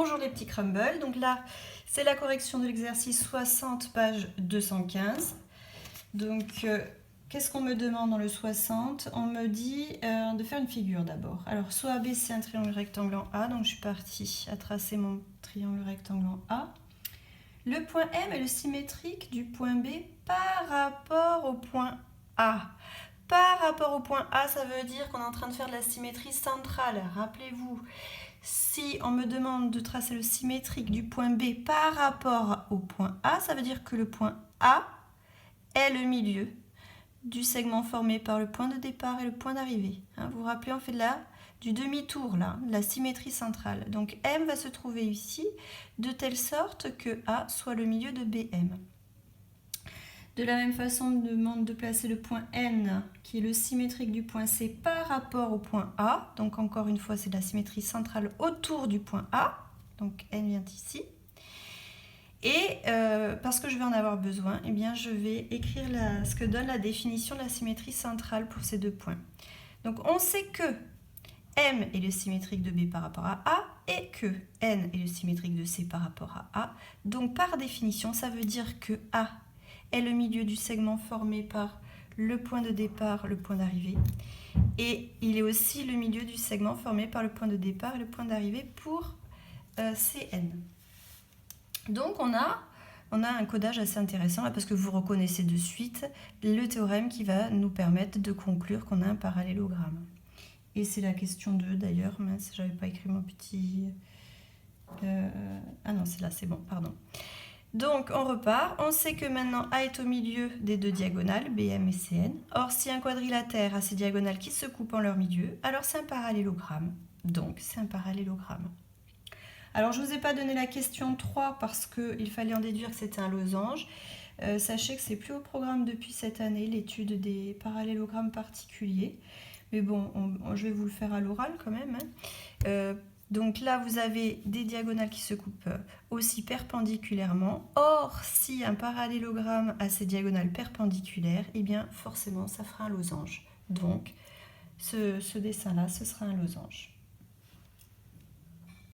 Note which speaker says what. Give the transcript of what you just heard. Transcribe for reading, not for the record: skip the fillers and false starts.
Speaker 1: Bonjour les petits crumbles, donc là c'est la correction de l'exercice 60 page 215. Donc qu'est-ce qu'on me demande dans le 60? On me dit de faire une figure d'abord. Alors soit AB c'est un triangle rectangle en A, donc je suis partie à tracer mon triangle rectangle en A. Le point M est le symétrique du point B par rapport au point A. Par rapport au point A, ça veut dire qu'on est en train de faire de la symétrie centrale. Rappelez-vous, si on me demande de tracer le symétrique du point B par rapport au point A, ça veut dire que le point A est le milieu du segment formé par le point de départ et le point d'arrivée. Vous vous rappelez, on fait du demi-tour, là, la symétrie centrale. Donc M va se trouver ici, de telle sorte que A soit le milieu de BM. De la même façon, on me demande de placer le point N, qui est le symétrique du point C, par rapport au point A. Donc encore une fois, c'est de la symétrie centrale autour du point A. Donc N vient ici. Et parce que je vais en avoir besoin, eh bien, je vais écrire ce que donne la définition de la symétrie centrale pour ces deux points. Donc on sait que M est le symétrique de B par rapport à A et que N est le symétrique de C par rapport à A. Donc par définition, ça veut dire que A est le milieu du segment formé par le point de départ, le point d'arrivée. Et il est aussi le milieu du segment formé par le point de départ et le point d'arrivée pour Cn. Donc on a un codage assez intéressant là, parce que vous reconnaissez de suite le théorème qui va nous permettre de conclure qu'on a un parallélogramme. Et c'est la question 2 d'ailleurs, mince, j'avais pas écrit mon petit... Ah non, c'est là, c'est bon, pardon. Donc on repart, on sait que maintenant A est au milieu des deux diagonales, BM et CN. Or si un quadrilatère a ses diagonales qui se coupent en leur milieu, alors c'est un parallélogramme. Donc c'est un parallélogramme. Alors je ne vous ai pas donné la question 3 parce qu'il fallait en déduire que c'était un losange. Sachez que c'est plus au programme depuis cette année, l'étude des parallélogrammes particuliers. Mais bon, je vais vous le faire à l'oral quand même. Donc là, vous avez des diagonales qui se coupent aussi perpendiculairement. Or, si un parallélogramme a ses diagonales perpendiculaires, eh bien forcément, ça fera un losange. Donc, ce dessin-là, ce sera un losange.